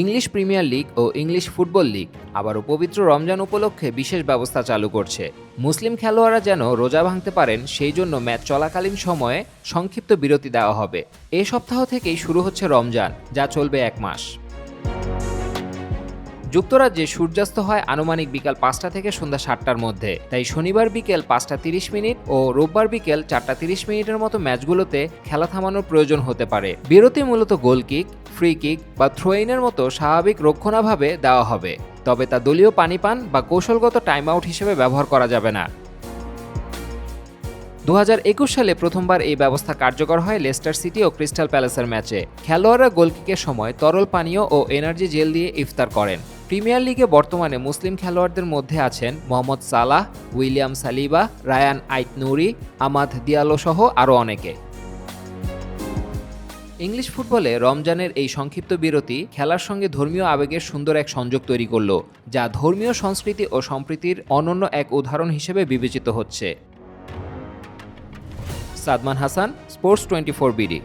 English premier league ও English football league আবারও পবিত্র রমজান উপলক্ষে বিশেষ ব্যবস্থা চালু করছে। মুসলিম খেলোয়াড়রা যেন রোজা ভাঙতে পারেন, সেই জন্য ম্যাচ চলাকালীন সময়ে সংক্ষিপ্ত বিরতি দেওয়া হবে। এই সপ্তাহ থেকেই শুরু হচ্ছে রমজান, যা চলবে 1 মাস। যুক্তরাজ্যে সূর্যাস্ত হয় আনুমানিক বিকাল 5টা থেকে সন্ধ্যা 7টার মধ্যে, তাই শনিবার বিকেল 5টা 30 মিনিট ও রোববার বিকেল 4টা 30 মিনিটের মতো ম্যাচগুলোতে খেলা থামানোর প্রয়োজন হতে পারে। বিরতি মূলত গোল কিক, ফ্রি কিক বা থ্রোইনের মতো স্বাভাবিক রক্ষণাভাবে দেওয়া হবে, তবে তা দলীয় পানি পান বা কৌশলগত টাইম আউট হিসেবে ব্যবহার করা যাবে না। 2021 সালে প্রথমবার এই ব্যবস্থা কার্যকর হয় লেস্টার সিটি ও ক্রিস্টাল প্যালেসের ম্যাচে। খেলোয়াড়রা গোলকিকের সময় তরল পানীয় ও এনার্জি জেল দিয়ে ইফতার করেন। প্রিমিয়ার লিগে বর্তমানে মুসলিম খেলোয়াড়দের মধ্যে আছেন মোহাম্মদ সালাহ, উইলিয়াম সালিবা, রায়ান আইত-নুরি, আমাদ দিয়ালো সহ আরও অনেকে। ইংলিশ ফুটবলে রমজানের এই সংক্ষিপ্ত বিরতি খেলার সঙ্গে ধর্মীয় আবেগের সুন্দর এক সংযোগ তৈরি করল, যা ধর্মীয় সংস্কৃতি ও সম্প্রীতির অনন্য এক উদাহরণ হিসেবে বিবেচিত হচ্ছে। Sadman Hasan, sports 24 BD.